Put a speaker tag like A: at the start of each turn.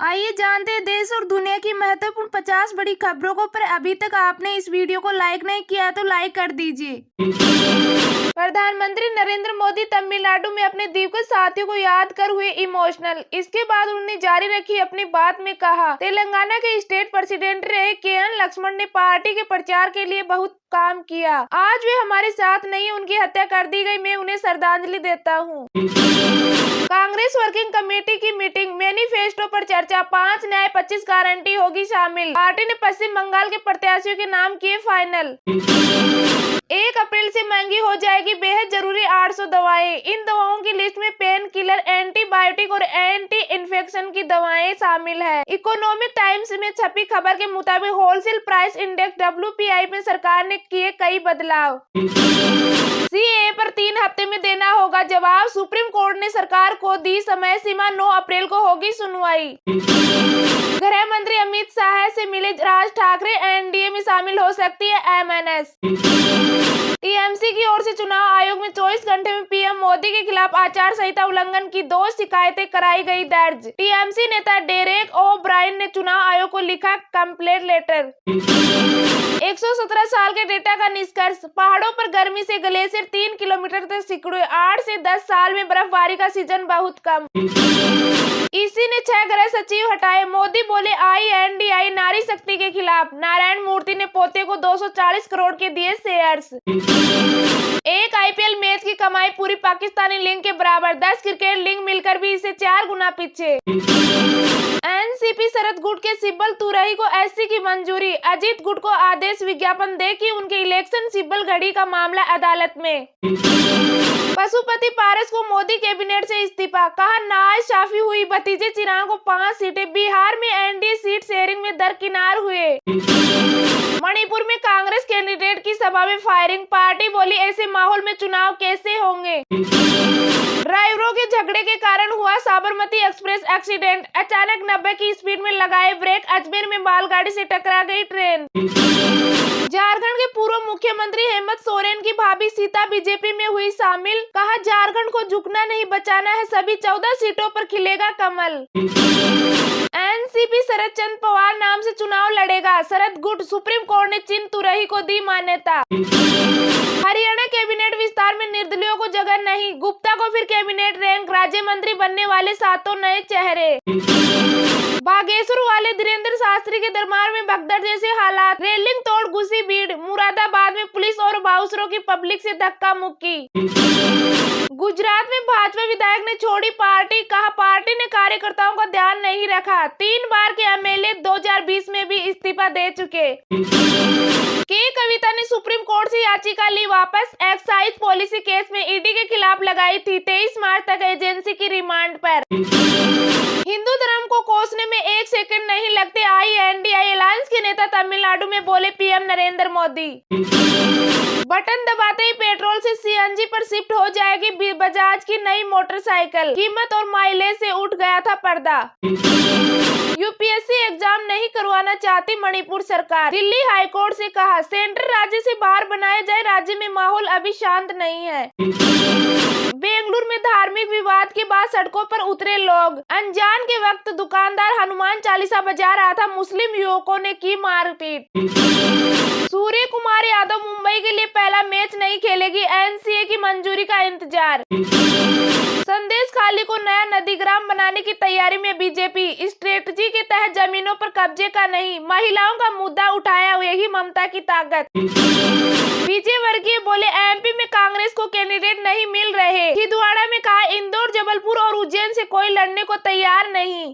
A: आइए जानते हैं देश और दुनिया की महत्वपूर्ण 50 बड़ी खबरों को। पर अभी तक आपने इस वीडियो को लाइक नहीं किया तो लाइक कर दीजिए। प्रधानमंत्री नरेंद्र मोदी तमिलनाडु में अपने दिवंगत साथियों को याद कर हुए इमोशनल। इसके बाद उन्होंने जारी रखी अपनी बात में कहा, तेलंगाना के स्टेट प्रेसिडेंट रहे के.एन. लक्ष्मण ने पार्टी के प्रचार के लिए बहुत काम किया। आज वे हमारे साथ नहीं, उनकी हत्या कर दी गई। मैं उन्हें श्रद्धांजलि देता हूँ। कांग्रेस वर्किंग कमेटी की मीटिंग, मैनिफेस्टो पर चर्चा, 5 न्याय 25 गारंटी होगी शामिल। पार्टी ने पश्चिम बंगाल के प्रत्याशियों के नाम किए फाइनल। 1 अप्रैल से महंगी हो जाएगी बेहद जरूरी 800 दवाएं। इन दवाओं की लिस्ट में पेन किलर, एंटीबायोटिक और एंटी इन्फेक्शन की दवाएं शामिल है। इकोनॉमिक टाइम्स में छपी खबर के मुताबिक होलसेल प्राइस इंडेक्स WPI में सरकार ने किए कई बदलाव। CAA पर 3 हफ्ते में देना होगा जवाब, सुप्रीम कोर्ट ने सरकार को दी समय सीमा। 9 अप्रैल को होगी सुनवाई। गृह मंत्री अमित शाह से मिले राज ठाकरे, NDA में शामिल हो सकती है MNS। TMC की ओर से चुनाव आयोग में 24 घंटे में PM मोदी के खिलाफ आचार संहिता उल्लंघन की 2 शिकायतें कराई गई दर्ज। TMC नेता डेरेक ओ ब्रायन ने चुनाव आयोग को लिखा कंप्लेंट लेटर। 117 साल के डेटा का निष्कर्ष, पहाड़ों पर गर्मी से ग्लेशियर 3 किलोमीटर तक सिकुड़े। 8 से 10 साल में बर्फबारी का सीजन बहुत कम। इसी ने 6 गृह सचिव हटाए। मोदी बोले INDI नारी शक्ति के खिलाफ। नारायण मूर्ति ने पोते को 240 करोड़ के दिए शेयर्स। एक IPL मैच की कमाई पूरी पाकिस्तानी लीग के बराबर। 10 क्रिकेट लीग मिलकर भी इसे 4 गुना पीछे। NCP शरद गुट के सिब्बल तुरई को SC की मंजूरी। अजीत गुट को आदेश, विज्ञापन दे कि उनके इलेक्शन सिब्बल घड़ी का मामला अदालत में। पशुपति पारस को मोदी कैबिनेट से इस्तीफा, कहा नाज शाफी हुई। भतीजे चिराग को 5 सीटें। बिहार में NDA सीट शेयरिंग में दरकिनार हुए। मणिपुर में कांग्रेस कैंडिडेट की सभा में फायरिंग, पार्टी बोली ऐसे माहौल में चुनाव कैसे होंगे। ड्राइवरों के झगड़े के कारण हुआ साबरमती एक्सप्रेस एक्सीडेंट, अचानक 90 की स्पीड में लगाए ब्रेक। अजमेर में मालगाड़ी से टकरा गई ट्रेन। झारखंड के पूर्व मुख्यमंत्री हेमंत सोरेन की भाभी सीता BJP में हुई शामिल, कहा झारखंड को झुकना नहीं बचाना है, सभी 14 सीटों पर खिलेगा कमल। NCP शरद चंद्र पवार नाम से चुनाव लड़ेगा। शरद गुट, सुप्रीम कोर्ट ने चिन्ह तुरही को दी मान्यता। हरियाणा कैबिनेट विस्तार में निर्दलीयों को जगह नहीं, गुप्ता को फिर कैबिनेट रैंक। राज्य मंत्री बनने वाले 7 नए चेहरे। बागेश्वर वाले धीरेन्द्र शास्त्री के दरबार में भगदड़ जैसे हालात, रेलिंग तोड़ घुसी भीड़। मुरादाबाद में पुलिस और बाउंसरों की पब्लिक से धक्का मुक्की। गुजरात में भाजपा विधायक ने छोड़ी पार्टी, कहा पार्टी ने कार्यकर्ताओं का ध्यान नहीं रखा। 3 बार के MLA 2020 में भी इस्तीफा दे चुके। कविता ने सुप्रीम कोर्ट से याचिका ली वापस। एक्साइज पॉलिसी केस में ED के खिलाफ लगाई थी। 23 मार्च तक एजेंसी की रिमांड पर। हिंदू धर्म को कोसने में 1 सेकंड नहीं लगते INDI अलायंस के नेता तमिलनाडु में बोले PM नरेंद्र मोदी। बटन दबाते ही पेट्रोल से CNG पर शिफ्ट हो जाएगी बजाज की नई मोटरसाइकिल। कीमत और माइलेज से उठ गया था पर्दा। UPSC एग्जाम नहीं करवाना चाहती मणिपुर सरकार। दिल्ली हाईकोर्ट से कहा सेंटर राज्य से बाहर बनाया जाए, राज्य में माहौल अभी शांत नहीं है। बेंगलुरु में धार्मिक विवाद के बाद सड़कों पर उतरे लोग। अनजान के वक्त दुकानदार हनुमान चालीसा बजा रहा था, मुस्लिम युवकों ने की मारपीट। सूर्य कुमार यादव मुंबई के लिए पहला मैच नहीं खेलेगी, NCA की मंजूरी का इंतजार। संदेश खाली को नया नंदीग्राम बनाने की तैयारी में BJP, स्ट्रेटजी के तहत जमीनों पर कब्जे का नहीं, महिलाओं का मुद्दा उठाया, यही ममता की ताकत। विजय वर्गीय बोले MP में कांग्रेस को कैंडिडेट नहीं मिल रहे। छिंदवाड़ा में कहा इंदौर, जबलपुर और उज्जैन से कोई लड़ने को तैयार नहीं।